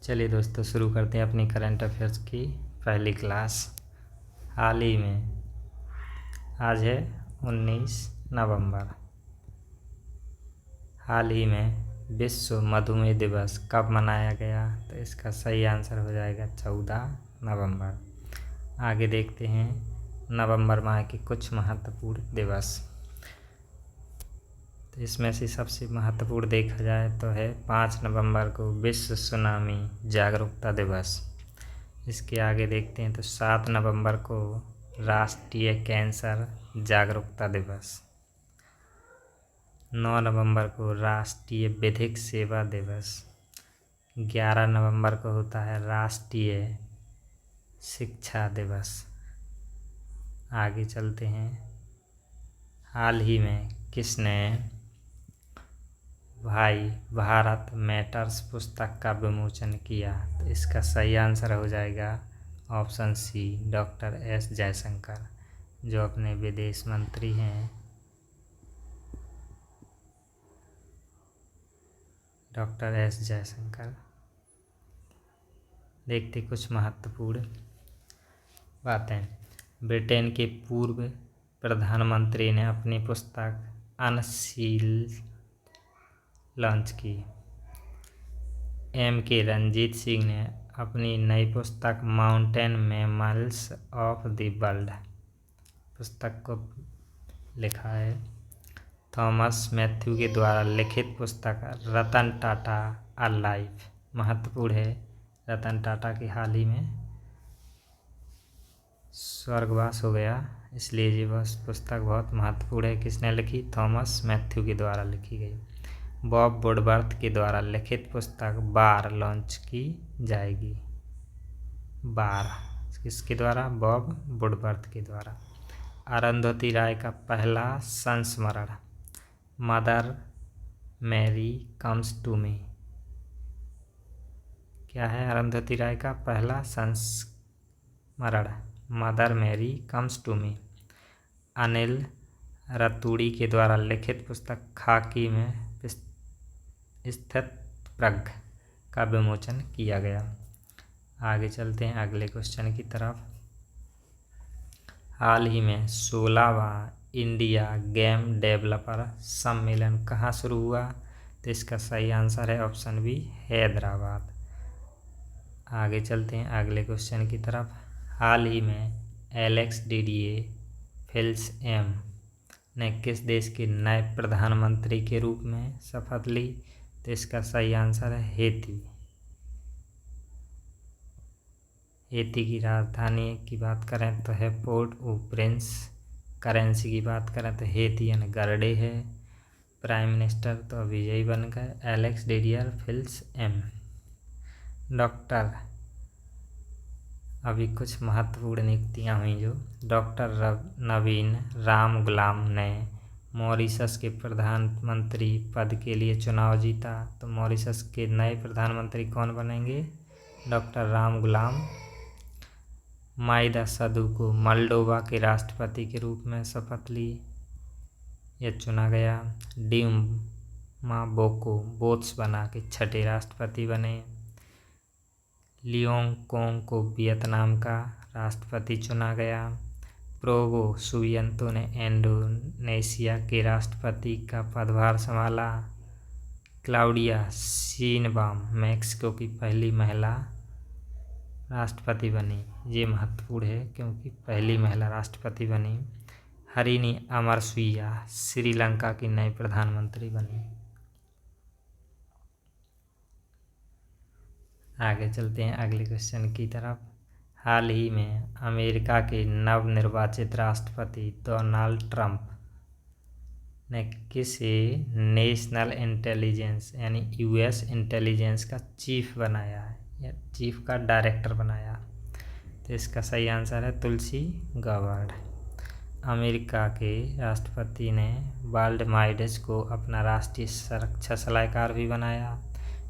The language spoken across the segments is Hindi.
चलिए दोस्तों, शुरू करते हैं अपनी करंट अफेयर्स की पहली क्लास। हाल ही में आज है 19 नवंबर। हाल ही में विश्व मधुमेह दिवस कब मनाया गया? तो इसका सही आंसर हो जाएगा 14 नवंबर। आगे देखते हैं नवंबर माह के कुछ महत्वपूर्ण दिवस। तो इसमें से सबसे महत्वपूर्ण देखा जाए तो है 5 नवंबर को विश्व सुनामी जागरूकता दिवस। इसके आगे देखते हैं तो 7 नवंबर को राष्ट्रीय कैंसर जागरूकता दिवस। 9 नवंबर को राष्ट्रीय विधिक सेवा दिवस। 11 नवंबर को होता है राष्ट्रीय शिक्षा दिवस। आगे चलते हैं, हाल ही में किसने भाई भारत मैटर्स पुस्तक का विमोचन किया? तो इसका सही आंसर हो जाएगा option C, doctor S Jaishankar, जो अपने विदेश मंत्री हैं। Doctor S Jaishankar. देखते कुछ महत्वपूर्ण बातें। ब्रिटेन के पूर्व प्रधानमंत्री ने अपनी पुस्तक अनसील लॉन्च की। के रंजीत सिंह ने अपनी नई पुस्तक mountain mammals of the world पुस्तक को लिखा है। थॉमस मैथ्यू के द्वारा लिखित पुस्तक रतन टाटा अ लाइफ महत्वपूर्ण है। रतन टाटा की हाल ही में स्वर्गवास हो गया, इसलिए ये पुस्तक बहुत महत्वपूर्ण है। किसने लिखी? थॉमस मैथ्यू के द्वारा लिखी गई। बॉब वुडवर्थ के द्वारा लिखित पुस्तक बार लॉन्च की जाएगी। बार किसके द्वारा? बॉब वुडवर्थ के द्वारा। अरुंधति राय का पहला संस्मरण Mother Mary comes to me. क्या है अरुंधति राय का पहला संस्मरण? Mother Mary comes to me. Anil Raturi के द्वारा लिखित पुस्तक खाकी में स्थित प्रज्ञ का विमोचन किया गया। आगे चलते हैं अगले क्वेश्चन की तरफ। हाल ही में 16वां इंडिया गेम डेवलपर सम्मेलन कहाँ शुरू हुआ? तो इसका सही आंसर है ऑप्शन बी, हैदराबाद। आगे चलते हैं अगले क्वेश्चन की तरफ। हाल ही में एलेक्स डिडिये फिल्स एम ने किस देश के नए प्रधानमंत्री के रूप में शपथ ली? तो इसका सही आंसर है हेती। हेती की राजधानी की बात करें तो है पोर्ट ओ प्रिंस। करेंसी की बात करें तो हेतियन गर्डे है। प्राइम मिनिस्टर तो अभी यही बन गए, एलेक्स डिडियर फिल्स एम। डॉक्टर अभी कुछ महत्वपूर्ण नियुक्तियां हुई जो डॉक्टर नवीन राम गुलाम ने मॉरिशस के प्रधानमंत्री पद के लिए चुनाव जीता। तो मॉरिशस के नए प्रधानमंत्री कौन बनेंगे? डॉक्टर राम गुलाम। माइदा सधु को मोल्डोवा के राष्ट्रपति के रूप में शपथ ली, यह चुना गया। डीमा बोको बोत्सवाना के छठे राष्ट्रपति बने। लियोंग कोंग को वियतनाम का राष्ट्रपति चुना गया। प्रोवो सुबियांतो ने इंडोनेशिया के राष्ट्रपति का पदभार संभाला। क्लाउडिया शीनबाम मैक्सिको की पहली महिला राष्ट्रपति बनी। ये महत्वपूर्ण है क्योंकि पहली महिला राष्ट्रपति बनी। हरिनी अमरसुईया श्रीलंका की नई प्रधानमंत्री बनी। आगे चलते हैं अगले क्वेश्चन की तरफ। हाल ही में अमेरिका के नवनिर्वाचित राष्ट्रपति डोनाल्ड ट्रंप ने किसे नेशनल इंटेलिजेंस यानी यूएस इंटेलिजेंस का चीफ बनाया है या चीफ का डायरेक्टर बनाया? तो इसका सही आंसर है तुलसी गबार्ड। अमेरिका के राष्ट्रपति ने वाल्ड माइडस को अपना राष्ट्रीय सुरक्षा सलाहकार भी बनाया।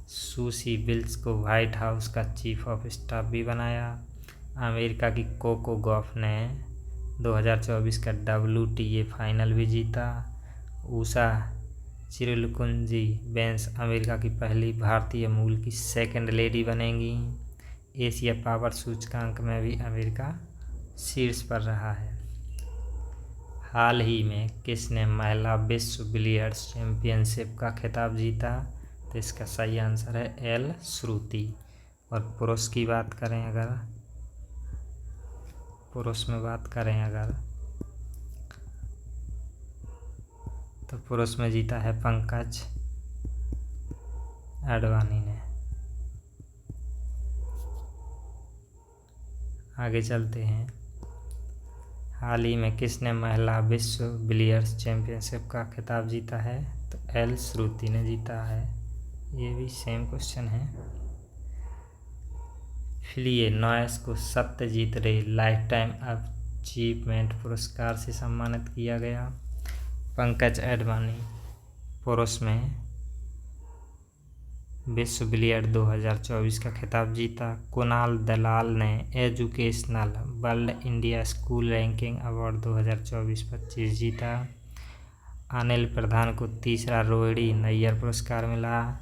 सूसी बिल्स को व्हाइट हाउस का चीफ ऑफ स्टाफ भी बनाया। अमेरिका की कोको गॉफ ने 2024 का WTA फाइनल भी जीता। ऊषा चिरलकुंजी बेंस अमेरिका की पहली भारतीय मूल की सेकंड लेडी बनेंगी। एशिया पावर सूचकांक में भी अमेरिका शीर्ष पर रहा है। हाल ही में किसने महिला विश्व बिलियर्ड्स चैंपियनशिप का खिताब जीता? तो इसका सही आंसर है एल श्रुति। और पुरुष की बात करें अगर, पुरुष में बात करें अगर, तो पुरुष में जीता है पंकज अडवाणी ने। आगे चलते हैं। हाल ही में किसने महिला विश्व बिलियर्ड्स चैंपियनशिप का खिताब जीता है? तो एल श्रुति ने जीता है। ये भी सेम क्वेश्चन है। इलिनॉयस को सत्यजीत रे लाइफ टाइम अचीवमेंट पुरस्कार से सम्मानित किया गया। पंकज अडवाणी पुरुष में विश्व बिलियर्ड 2024 का खिताब जीता। कुणाल दलाल ने educational world India school ranking award 2024-25 जीता। अनिल प्रधान को तीसरा रोहिणी नैयर पुरस्कार मिला।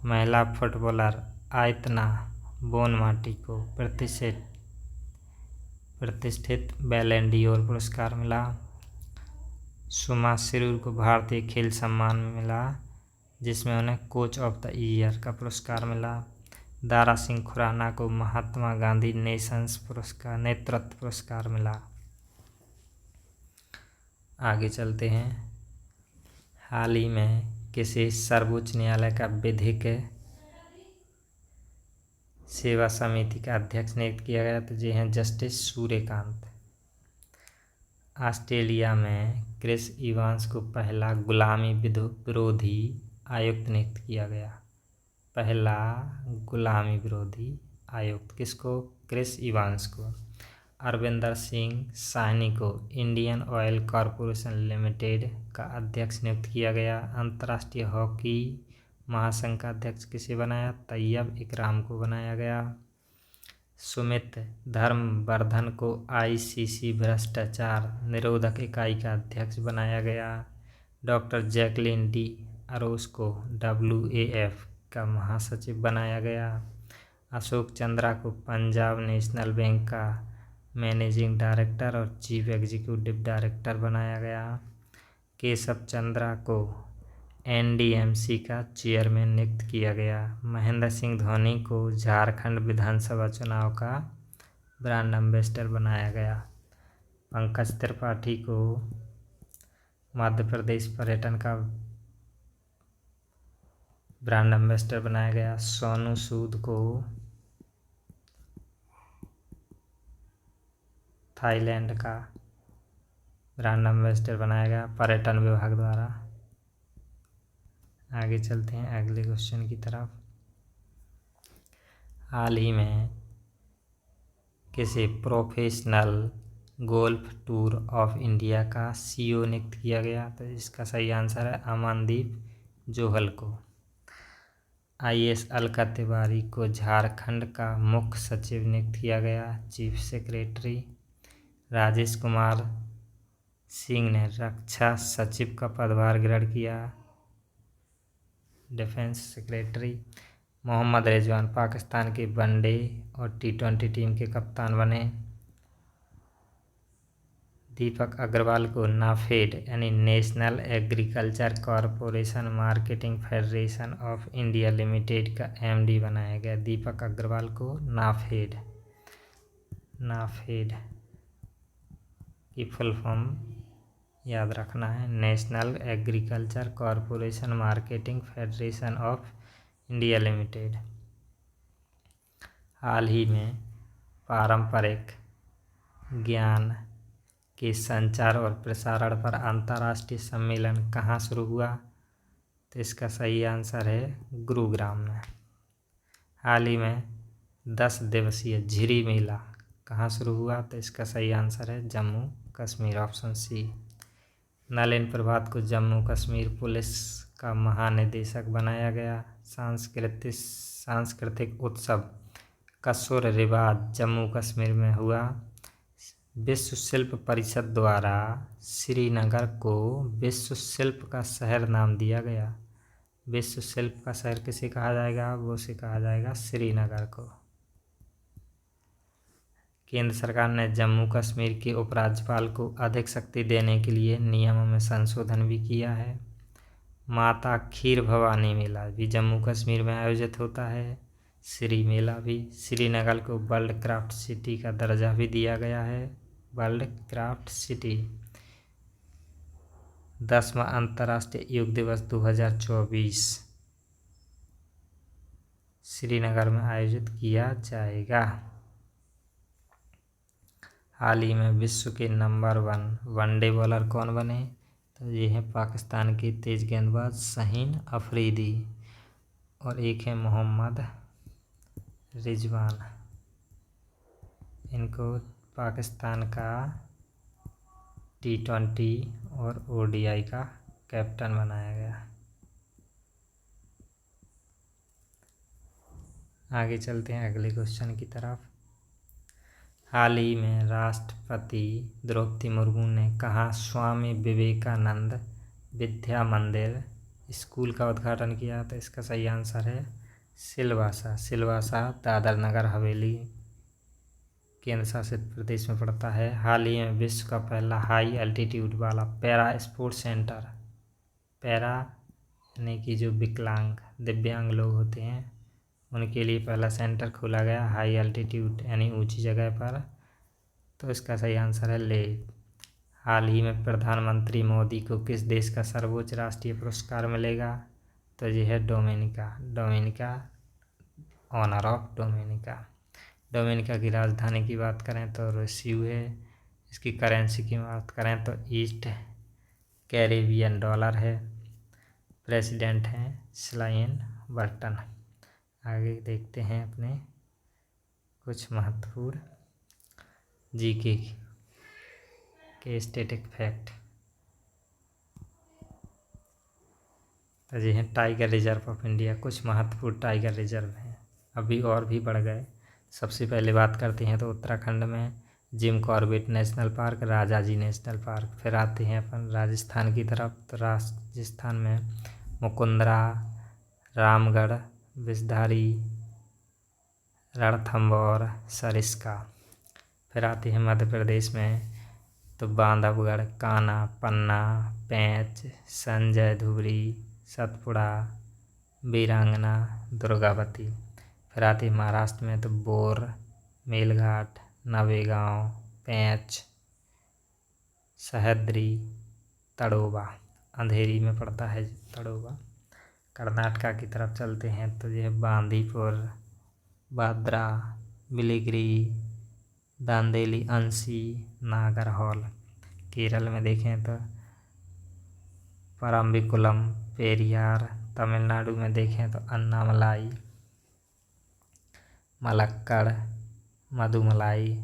महिला फुटबॉलर आयतना बोनमाटी को प्रतिष्ठित बैलन डी'ओर पुरस्कार मिला। सुमा सिरूर को भारतीय खेल सम्मान मिला, जिसमें उन्हें कोच ऑफ द ईयर का पुरस्कार मिला। दारा सिंह खुराना को महात्मा गांधी नेतृत्व पुरस्कार मिला। आगे चलते हैं। हाल ही में किसी सर्वोच्च न्यायालय का विधिक सेवा समिति का अध्यक्ष नियुक्त किया गया? तो ये हैं जस्टिस सूर्यकांत। ऑस्ट्रेलिया में क्रिस इवांस को पहला गुलामी विरोधी आयुक्त नियुक्त किया गया। पहला गुलामी विरोधी आयुक्त किसको? क्रिस इवांस को। अरविंदर सिंह साहनी को इंडियन ऑयल कॉरपोरेशन लिमिटेड का अध्यक्ष नियुक्त किया गया। अंतर्राष्ट्रीय हॉकी महासंघ का अध्यक्ष किसे बनाया? तैयब इकराम को बनाया गया। सुमित धर्मवर्धन को आईसीसी भ्रष्टाचार निरोधक इकाई का अध्यक्ष बनाया गया। डॉक्टर जैकलिन डी अरोस को WAF का महासचिव बनाया गया। अशोक चंद्रा को पंजाब नेशनल बैंक का मैनेजिंग डायरेक्टर और चीफ एग्जीक्यूटिव डायरेक्टर बनाया गया। केशव चंद्रा को NDMC का चेयरमैन नियुक्त किया गया। महेंद्र सिंह धोनी को झारखंड विधानसभा चुनाव का ब्रांड एम्बेसडर बनाया गया। पंकज त्रिपाठी को मध्य प्रदेश पर्यटन का ब्रांड एम्बेसडर बनाया गया। सोनू सूद को थाईलैंड का ब्रांड एम्बेसडर बनाया गया पर्यटन विभाग द्वारा। आगे चलते हैं अगले क्वेश्चन की तरफ। हाल ही में किसी professional golf tour of India का CEO नियुक्त किया गया? तो इसका सही आंसर है अमनदीप जोहल को। IAS अलका तिवारी को झारखंड का मुख्य सचिव नियुक्त किया गया, चीफ सेक्रेटरी। राजेश कुमार सिंह ने रक्षा सचिव का पदभार ग्रहण किया, डिफेंस सेक्रेटरी। मोहम्मद रिजवान पाकिस्तान के वनडे और T20 टीम के कप्तान बने। दीपक अग्रवाल को नाफेड यानी national agriculture corporation marketing federation of India limited का MD बनाया गया। दीपक अग्रवाल को नाफेड की फुल फॉर्म याद रखना है, national agriculture corporation marketing federation of India limited. हाल ही में पारंपरिक ज्ञान के संचार और प्रसारण पर अंतर्राष्ट्रीय सम्मेलन कहाँ शुरू हुआ? तो इसका सही आंसर है गुरुग्राम में। हाल ही में 10 दिवसीय झिरी मेला कहाँ शुरू हुआ? तो इसका सही आंसर है जम्मू कश्मीर, ऑप्शन C। नलिन प्रभात को जम्मू कश्मीर पुलिस का महानिदेशक बनाया गया। सांस्कृतिक उत्सव कसुर रिवाज जम्मू कश्मीर में हुआ। विश्व शिल्प परिषद द्वारा श्रीनगर को विश्व शिल्प का शहर नाम दिया गया। विश्व शिल्प का शहर किसे कहा जाएगा? वो उसे कहा जाएगा श्रीनगर को। केंद्र सरकार ने जम्मू कश्मीर के उपराज्यपाल को अधिक शक्ति देने के लिए नियमों में संशोधन भी किया है। माता खीर भवानी मेला भी जम्मू कश्मीर में आयोजित होता है। श्री मेला भी। श्रीनगर को वर्ल्ड क्राफ्ट सिटी का दर्जा भी दिया गया है। World craft city. 10वां अंतर्राष्ट्रीय योग दिवस 2024 श्रीनगर में आयोजित किया जाएगा। हाल ही में विश्व के नंबर 1 वनडे बॉलर कौन बने? तो ये है पाकिस्तान के तेज गेंदबाज शाहीन अफरीदी और एक है मोहम्मद रिजवान। इनको पाकिस्तान का T20 और ODI का कैप्टन बनाया गया। आगे चलते हैं अगले क्वेश्चन की तरफ। हाल ही में राष्ट्रपति द्रौपदी मुर्मू ने कहाँ स्वामी विवेकानंद विद्या मंदिर स्कूल का उद्घाटन किया? तो इसका सही आंसर है सिलवासा। सिलवासा दादर नगर हवेली केंद्र शासित प्रदेश में पड़ता है। हाल ही में विश्व का पहला हाई एल्टीट्यूड वाला पैरा स्पोर्ट्स सेंटर, पैरा यानी कि जो विकलांग दिव्यांग लोग होते हैं उनके लिए पहला सेंटर खोला गया हाई एल्टीट्यूड यानी ऊंची जगह पर। तो इसका सही आंसर है लेह। हाल ही में प्रधानमंत्री मोदी को किस देश का सर्वोच्च राष्ट्रीय पुरस्कार मिलेगा? तो ये है Dominica honour of Dominica. Dominica की राजधानी की बात करें तो रोसियो है। इसकी करेंसी की बात करें तो ईस्ट कैरेबियन डॉलर है। प्रेसिडेंट हैं स्लाइन बर्टन। आगे देखते हैं अपने कुछ महत्वपूर्ण जीके के स्टैटिक फैक्ट। तो ये हैं टाइगर रिजर्व ऑफ इंडिया। कुछ महत्वपूर्ण टाइगर रिजर्व हैं, अभी और भी बढ़ गए। सबसे पहले बात करते हैं तो उत्तराखंड में Jim Corbett national park, Rajaji national park. फिर आते हैं अपन राजस्थान की तरफ। तो राजस्थान में मुकुंदरा, रामगढ़, विषधारी, रणथंभौर, सरिस्का। फिर आते हैं मध्य प्रदेश में तो बांधवगढ़, कान्हा, पन्ना, पेंच, संजय धुबरी, सतपुड़ा, वीरांगना, दुर्गावती। फिर आती है महाराष्ट्र में तो बोर, मेलघाट, नवेगांव, पेंच, सह्याद्री, तड़ोबा। अंधेरी में पड़ता है तड़ोबा। कर्नाटका की तरफ चलते हैं तो ये बांदीपुर, बाद्रा, बिलिगिरी, दांदेली, अंसी, नागरहोल। केरल में देखें तो परम्बिकुलम, पेरियार। तमिलनाडु में देखें तो अन्नामलाई, मलक्कड़, मधुमलाई,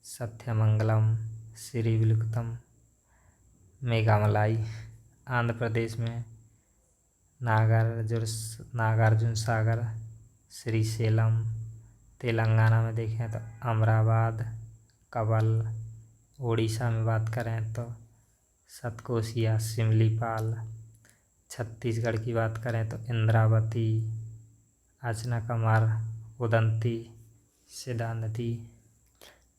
सत्यमंगलम, श्रीविल्कुतम, मेघामलाई। आंध्र प्रदेश में नागार्जुन सागर, श्रीशैलम। तेलंगाना में देखें तो अमराबाद, कबल। उड़ीसा में बात करें तो सतकोसिया, सिमलीपाल। छत्तीसगढ़ की बात करें तो इंद्रावती, अचनाकमार, उदंती, सिदानती।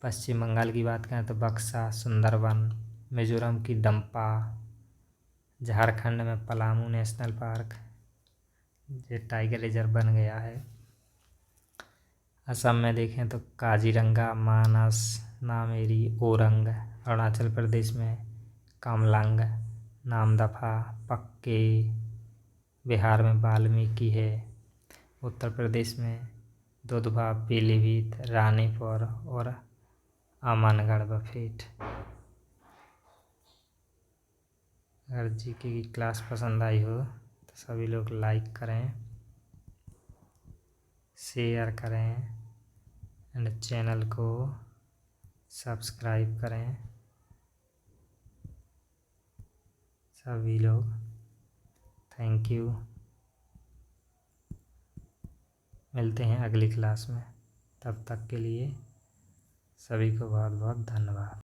पश्चिम बंगाल की बात करें तो बक्सा, सुंदरवन। मिजोरम की डंपा। झारखंड में पलामू नेशनल पार्क, ये टाइगर रिजर्व बन गया है। असम में देखें तो काजीरंगा, मानस, नामेरी, ओरंग। अरुणाचल प्रदेश में कामलांग, नामदफा, पक्के। बिहार में वाल्मीकि है। उत्तर प्रदेश में दुधवा, पीलीभीत, रानीपुर और अमनगढ़ बफेट। अगर जीके की क्लास पसंद आई हो तो सभी लोग लाइक करें, शेयर करें एंड चैनल को सब्सक्राइब करें सभी लोग। Thank you. मिलते हैं अगली क्लास में, तब तक के लिए सभी को बहुत बहुत धन्यवाद।